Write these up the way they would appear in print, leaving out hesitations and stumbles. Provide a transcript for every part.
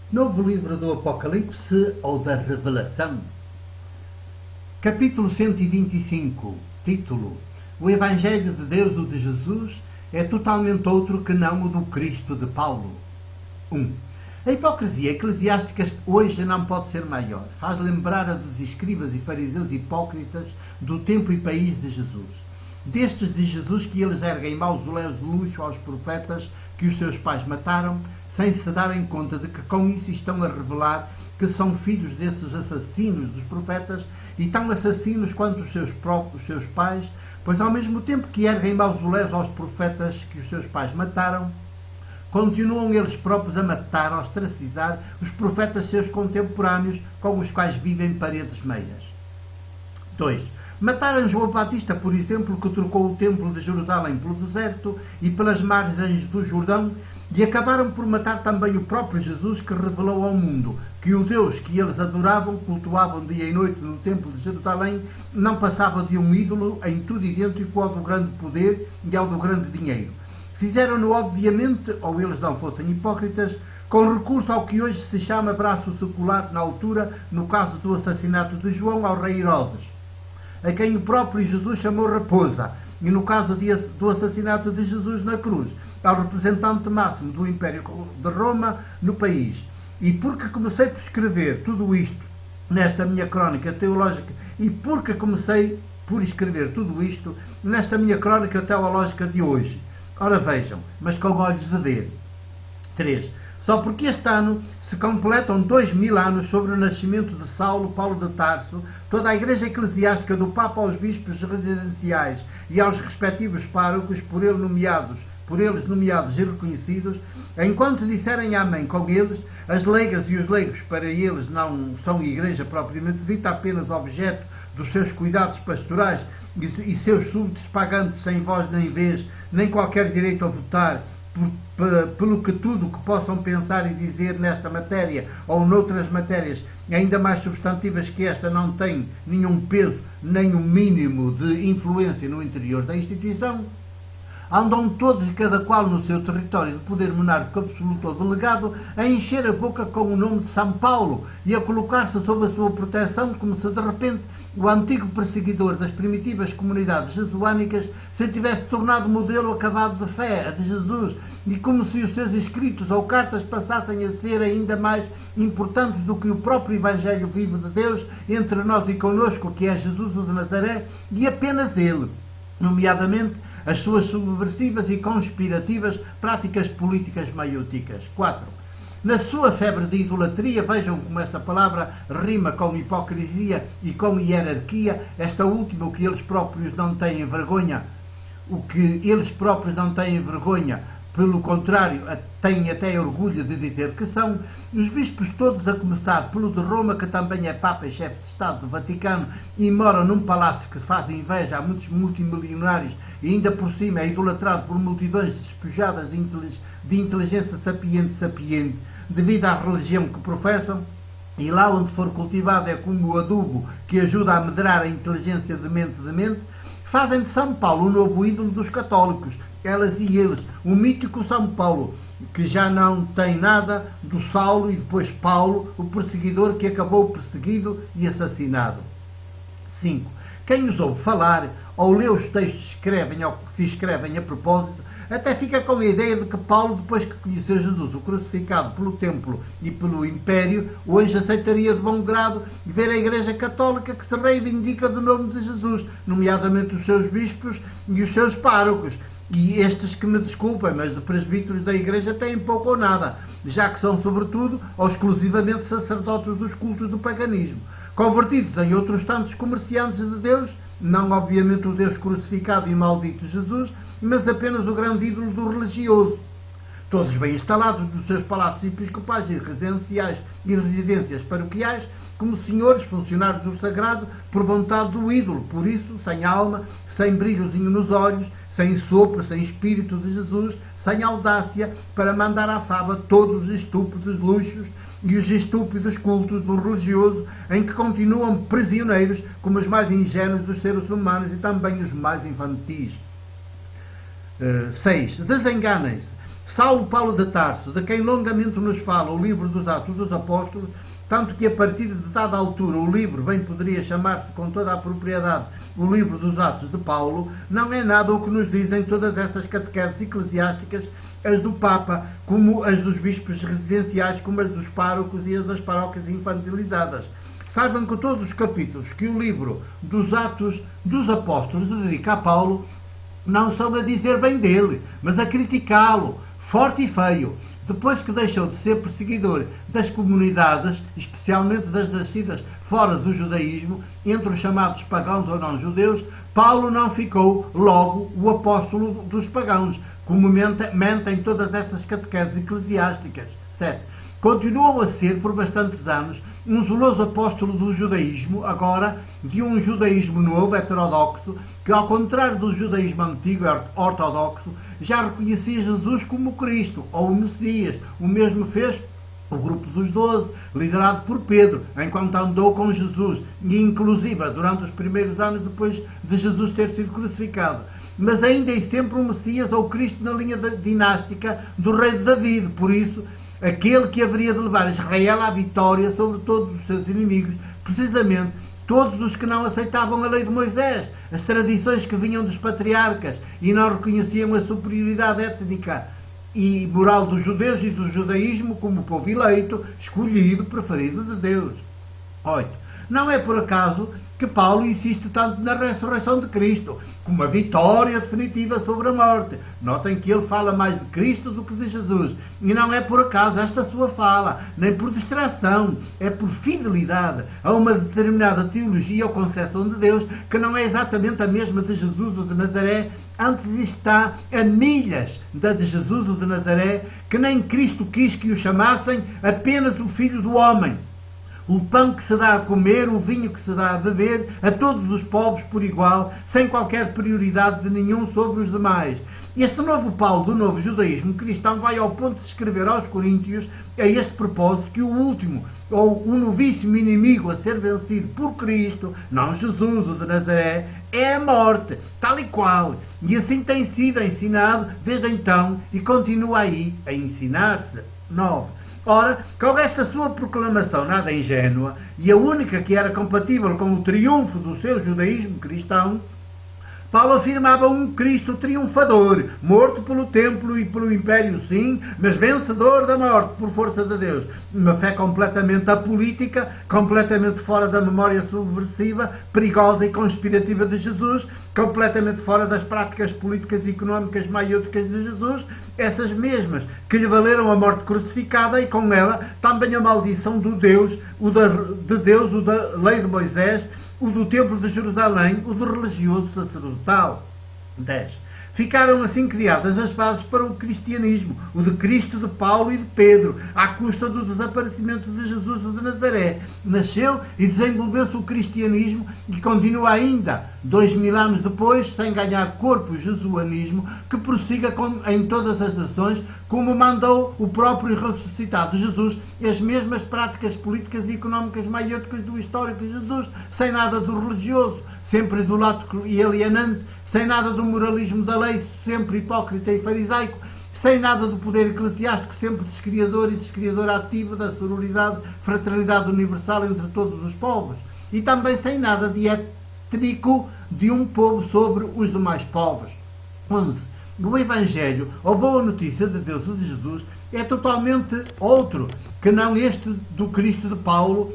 Novo livro do Apocalipse ou da Revelação. Capítulo 125. Título: O Evangelho de Deus, o de Jesus, é totalmente outro que não o do Cristo de Paulo. 1. A hipocrisia eclesiástica hoje não pode ser maior. Faz lembrar a dos escribas e fariseus hipócritas do tempo e país de Jesus. Destes de Jesus que eles erguem mausoléus de luxo aos profetas que os seus pais mataram, sem se darem conta de que com isso estão a revelar que são filhos desses assassinos dos profetas e tão assassinos quanto os seus pais, pois ao mesmo tempo que erguem mausoléus aos profetas que os seus pais mataram, continuam eles próprios a matar, a ostracizar os profetas seus contemporâneos com os quais vivem paredes meias. 2. Mataram João Batista, por exemplo, que trocou o templo de Jerusalém pelo deserto e pelas margens do Jordão, e acabaram por matar também o próprio Jesus, que revelou ao mundo que o Deus que eles adoravam, cultuavam dia e noite no templo de Jerusalém, não passava de um ídolo em tudo idêntico ao do grande poder e ao do grande dinheiro. Fizeram-no, obviamente, ou eles não fossem hipócritas, com recurso ao que hoje se chama braço secular na altura, no caso do assassinato de João ao rei Herodes, a quem o próprio Jesus chamou raposa, e no caso do assassinato de Jesus na cruz, ao representante máximo do Império de Roma no país. E porque comecei por escrever tudo isto nesta minha crónica teológica, teológica de hoje. Ora vejam, mas com olhos de ver. 3. Só porque este ano se completam 2000 anos sobre o nascimento de Saulo Paulo de Tarso, toda a Igreja Eclesiástica, do Papa aos bispos residenciais e aos respectivos párocos, por eles nomeados e reconhecidos, enquanto disserem amém com eles, as leigas e os leigos para eles não são igreja propriamente dita, apenas objeto dos seus cuidados pastorais e seus súbditos pagantes sem voz nem vez, nem qualquer direito a votar, pelo que tudo o que possam pensar e dizer nesta matéria ou noutras matérias ainda mais substantivas que esta não tem nenhum peso, nem um mínimo de influência no interior da instituição, andam todos e cada qual no seu território de poder monárquico absoluto ou delegado a encher a boca com o nome de São Paulo e a colocar-se sob a sua proteção, como se de repente o antigo perseguidor das primitivas comunidades jesuânicas se tivesse tornado modelo acabado de fé, a de Jesus, e como se os seus escritos ou cartas passassem a ser ainda mais importantes do que o próprio Evangelho vivo de Deus entre nós e connosco, que é Jesus o de Nazaré, e apenas ele, nomeadamente as suas subversivas e conspirativas práticas políticas maiúticas. 4. Na sua febre de idolatria, vejam como esta palavra rima com hipocrisia e com hierarquia, esta última o que eles próprios não têm vergonha, pelo contrário, têm até orgulho de dizer que são, os bispos todos, a começar pelo de Roma, que também é Papa e chefe de Estado do Vaticano e mora num palácio que se faz inveja a muitos multimilionários e ainda por cima é idolatrado por multidões despejadas de inteligência sapiente, devido à religião que professam, e lá onde for cultivado é como o adubo que ajuda a medrar a inteligência de mente, fazem de São Paulo o novo ídolo dos católicos, elas e eles, o mítico São Paulo, que já não tem nada do Saulo e depois Paulo, o perseguidor que acabou perseguido e assassinado. 5. Quem os ouve falar, ou lê os textos que escrevem a propósito, até fica com a ideia de que Paulo, depois que conheceu Jesus, o crucificado pelo templo e pelo império, hoje aceitaria de bom grado ver a Igreja Católica que se reivindica do nome de Jesus, nomeadamente os seus bispos e os seus párocos. E estes que me desculpem, mas de presbíteros da Igreja têm pouco ou nada, já que são sobretudo ou exclusivamente sacerdotes dos cultos do paganismo, convertidos em outros tantos comerciantes de Deus, não obviamente o Deus crucificado e maldito Jesus, mas apenas o grande ídolo do religioso. Todos bem instalados nos seus palácios episcopais e residências paroquiais, como senhores funcionários do sagrado, por vontade do ídolo, por isso, sem alma, sem brilhozinho nos olhos, sem sopro, sem espírito de Jesus, sem audácia, para mandar à fava todos os estúpidos luxos e os estúpidos cultos do religioso, em que continuam prisioneiros como os mais ingênuos dos seres humanos e também os mais infantis. 6. Desenganem-se. Saulo Paulo de Tarso, de quem longamente nos fala o livro dos Atos dos Apóstolos, tanto que a partir de dada altura o livro bem poderia chamar-se com toda a propriedade o livro dos Atos de Paulo, não é nada o que nos dizem todas essas catequeses eclesiásticas, as do Papa, como as dos bispos residenciais, como as dos párocos e as das paróquias infantilizadas. Saibam que todos os capítulos que o livro dos Atos dos Apóstolos dedica a Paulo não são a dizer bem dele, mas a criticá-lo, forte e feio. Depois que deixou de ser perseguidor das comunidades, especialmente das nascidas fora do judaísmo, entre os chamados pagãos ou não-judeus, Paulo não ficou logo o apóstolo dos pagãos, como mentem todas essas catequeses eclesiásticas. 7. Continuou a ser, por bastantes anos, um zeloso apóstolo do judaísmo, agora de um judaísmo novo, heterodoxo, que, ao contrário do judaísmo antigo, ortodoxo, já reconhecia Jesus como Cristo, ou o Messias. O mesmo fez o grupo dos 12, liderado por Pedro, enquanto andou com Jesus, e inclusive durante os primeiros anos depois de Jesus ter sido crucificado. Mas ainda e sempre o Messias ou Cristo na linha dinástica do rei de David. Por isso, aquele que haveria de levar Israel à vitória sobre todos os seus inimigos, precisamente todos os que não aceitavam a lei de Moisés, as tradições que vinham dos patriarcas e não reconheciam a superioridade étnica e moral dos judeus e do judaísmo como povo eleito, escolhido, preferido de Deus. 8. Não é por acaso que Paulo insiste tanto na ressurreição de Cristo, como a vitória definitiva sobre a morte. Notem que ele fala mais de Cristo do que de Jesus. E não é por acaso esta sua fala, nem por distração, é por fidelidade a uma determinada teologia ou concepção de Deus, que não é exatamente a mesma de Jesus ou de Nazaré. Antes está a milhas da de Jesus ou de Nazaré, que nem Cristo quis que o chamassem apenas o Filho do Homem. O pão que se dá a comer, o vinho que se dá a beber, a todos os povos por igual, sem qualquer prioridade de nenhum sobre os demais. Este novo Paulo do novo judaísmo cristão vai ao ponto de escrever aos Coríntios, a este propósito, que o último, ou o novíssimo inimigo a ser vencido por Cristo, não Jesus, o de Nazaré, é a morte, tal e qual. E assim tem sido ensinado desde então e continua aí a ensinar-se. 9. Ora, com esta sua proclamação nada ingênua, e a única que era compatível com o triunfo do seu judaísmo cristão, Paulo afirmava um Cristo triunfador, morto pelo templo e pelo império, sim, mas vencedor da morte por força de Deus. Uma fé completamente apolítica, completamente fora da memória subversiva, perigosa e conspirativa de Jesus, completamente fora das práticas políticas e económicas maiúticas de Jesus, essas mesmas que lhe valeram a morte crucificada e com ela também a maldição do Deus, o da lei de Moisés, o do templo de Jerusalém, o do religioso sacerdotal. 10. Ficaram assim criadas as bases para o cristianismo, o de Cristo, de Paulo e de Pedro, à custa do desaparecimento de Jesus de Nazaré. Nasceu e desenvolveu-se o cristianismo, que continua ainda, 2000 anos depois, sem ganhar corpo, o jesuanismo, que prossiga em todas as nações, como mandou o próprio ressuscitado Jesus, as mesmas práticas políticas e económicas maiúticas do histórico de Jesus, sem nada do religioso, sempre idolátrico e alienante, sem nada do moralismo da lei, sempre hipócrita e farisaico, sem nada do poder eclesiástico, sempre descriador e descriador ativo da sororidade, fraternidade universal entre todos os povos, e também sem nada de étnico de um povo sobre os demais povos. 11. O Evangelho, ou boa notícia de Deus e de Jesus, é totalmente outro que não este do Cristo de Paulo,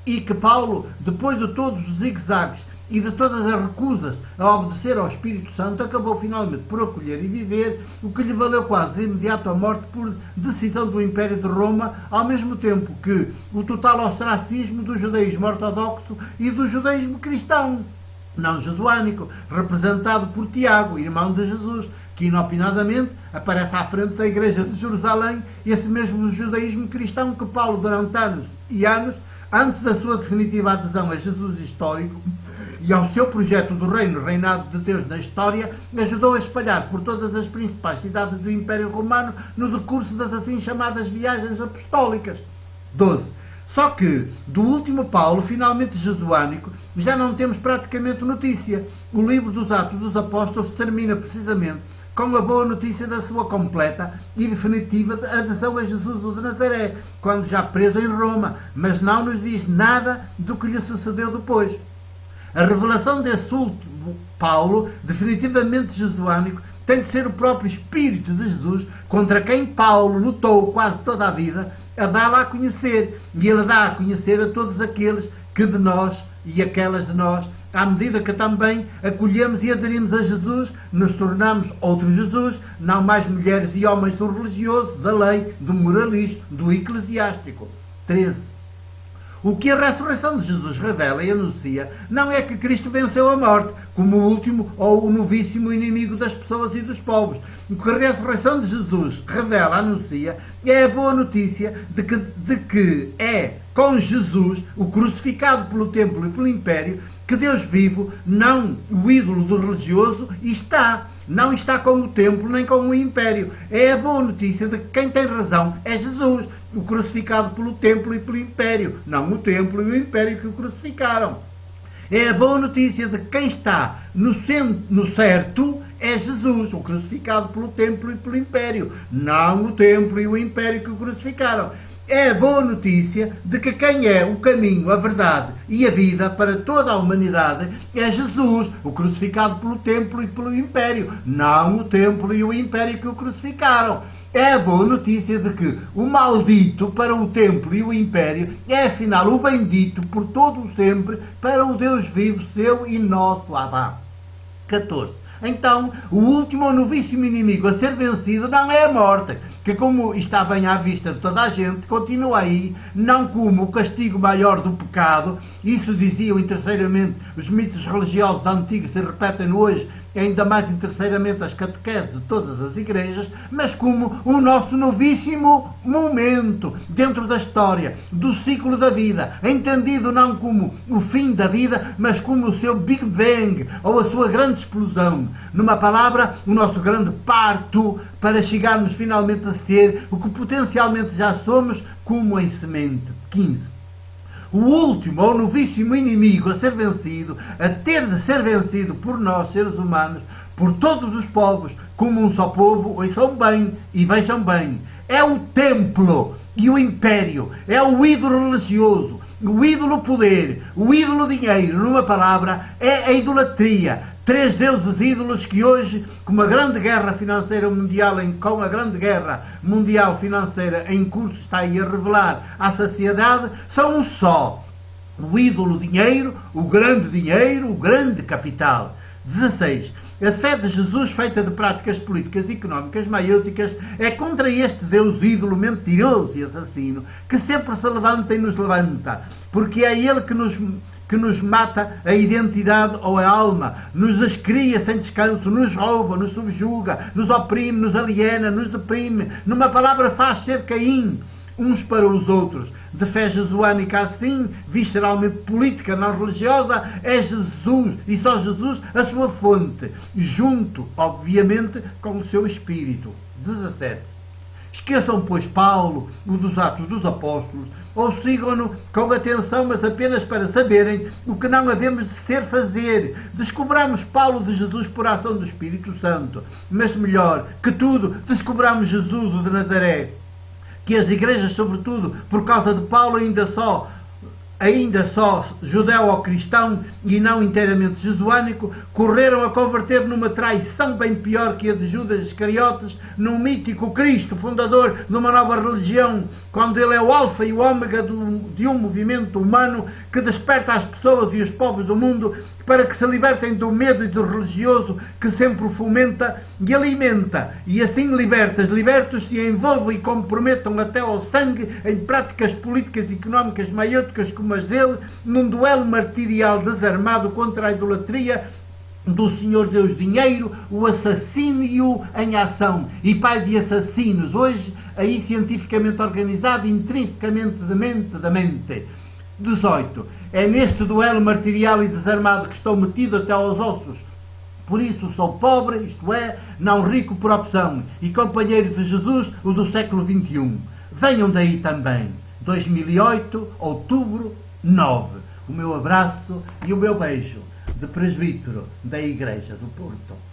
e que Paulo, depois de todos os zigue-zagues e de todas as recusas a obedecer ao Espírito Santo, acabou finalmente por acolher e viver, o que lhe valeu quase de imediato a morte por decisão do Império de Roma, ao mesmo tempo que o total ostracismo do judaísmo ortodoxo e do judaísmo cristão, não jesuânico, representado por Tiago, irmão de Jesus, que inopinadamente aparece à frente da Igreja de Jerusalém, esse mesmo judaísmo cristão que Paulo, durante anos e anos, antes da sua definitiva adesão a Jesus histórico e ao seu projeto do reinado de Deus na história, ajudou a espalhar por todas as principais cidades do Império Romano no decurso das assim chamadas viagens apostólicas. 12. Só que, do último Paulo, finalmente jesuânico, já não temos praticamente notícia. O livro dos Atos dos Apóstolos termina precisamente com a boa notícia da sua completa e definitiva adesão a Jesus o de Nazaré, quando já preso em Roma, mas não nos diz nada do que lhe sucedeu depois. A revelação desse último Paulo, definitivamente jesuânico, tem de ser o próprio Espírito de Jesus, contra quem Paulo lutou quase toda a vida, a dá-la a conhecer, e ele dá a conhecer a todos aqueles que de nós e aquelas de nós, à medida que também acolhemos e aderimos a Jesus, nos tornamos outro Jesus, não mais mulheres e homens do religioso, da lei, do moralismo, do eclesiástico. 13. O que a ressurreição de Jesus revela e anuncia não é que Cristo venceu a morte, como o último ou o novíssimo inimigo das pessoas e dos povos. O que a ressurreição de Jesus revela, anuncia, é a boa notícia de que é com Jesus, o crucificado pelo templo e pelo império, que Deus vivo, não o ídolo do religioso, está. Não está com o templo nem com o império. É a boa notícia de que quem tem razão é Jesus, o crucificado pelo templo e pelo império, não o templo e o império que o crucificaram. É a boa notícia de que quem está no certo é Jesus, o crucificado pelo templo e pelo império, não o templo e o império que o crucificaram. É a boa notícia de que quem é o caminho, a verdade e a vida para toda a humanidade é Jesus, o crucificado pelo templo e pelo império, não o templo e o império que o crucificaram. É a boa notícia de que o maldito para o templo e o império é afinal o bendito por todo o sempre para o Deus vivo, seu e nosso Abá. 14. Então, o último ou novíssimo inimigo a ser vencido não é a morte, que, como está bem à vista de toda a gente, continua aí, não como o castigo maior do pecado, isso diziam interesseiramente os mitos religiosos antigos e repetem hoje, ainda mais interesseiramente as catequeses de todas as igrejas, mas como o nosso novíssimo momento dentro da história, do ciclo da vida, entendido não como o fim da vida, mas como o seu Big Bang, ou a sua grande explosão. Numa palavra, o nosso grande parto para chegarmos finalmente a ser o que potencialmente já somos, como em semente. 15. O último ou novíssimo inimigo a ser vencido, a ter de ser vencido por nós, seres humanos, por todos os povos, como um só povo, ouçam bem e vejam bem, é o templo e o império, é o ídolo religioso, o ídolo poder, o ídolo dinheiro, numa palavra, é a idolatria. 3 deuses ídolos que hoje, com a grande guerra financeira mundial, com a grande guerra mundial financeira em curso está aí a revelar à sociedade, são um só. O ídolo dinheiro, o grande capital. 16. A fé de Jesus, feita de práticas políticas e económicas maiúsculas, é contra este Deus ídolo mentiroso e assassino, que sempre se levanta e nos levanta, porque é Ele que nos mata a identidade ou a alma, nos excria sem descanso, nos rouba, nos subjuga, nos oprime, nos aliena, nos deprime. Numa palavra, faz ser Caim uns para os outros. De fé jesuânica assim, visceralmente política, não religiosa, é Jesus, e só Jesus, a sua fonte, junto, obviamente, com o seu Espírito. 17. Esqueçam, pois, Paulo, o dos Atos dos Apóstolos, ou sigam-no com atenção, mas apenas para saberem o que não havemos de ser fazer. Descobramos Paulo de Jesus por ação do Espírito Santo, mas melhor que tudo, descobramos Jesus, o de Nazaré, que as igrejas, sobretudo por causa de Paulo, ainda só judeu ou cristão e não inteiramente jesuânico, correram a converter numa traição bem pior que a de Judas Iscariotes, num mítico Cristo, fundador de uma nova religião, quando ele é o alfa e o ômega de um movimento humano que desperta as pessoas e os povos do mundo para que se libertem do medo e do religioso que sempre o fomenta e alimenta, e assim libertos se envolvam e comprometam até ao sangue em práticas políticas e económicas maiúsculas como as dele, num duelo martirial desarmado contra a idolatria do Senhor Deus Dinheiro, o assassínio em ação e pai de assassinos, hoje aí cientificamente organizado, intrinsecamente da mente. 18. É neste duelo martirial e desarmado que estou metido até aos ossos. Por isso sou pobre, isto é, não rico por opção, e companheiro de Jesus, o do século XXI. Venham daí também. 2008, outubro 9. O meu abraço e o meu beijo de presbítero da Igreja do Porto.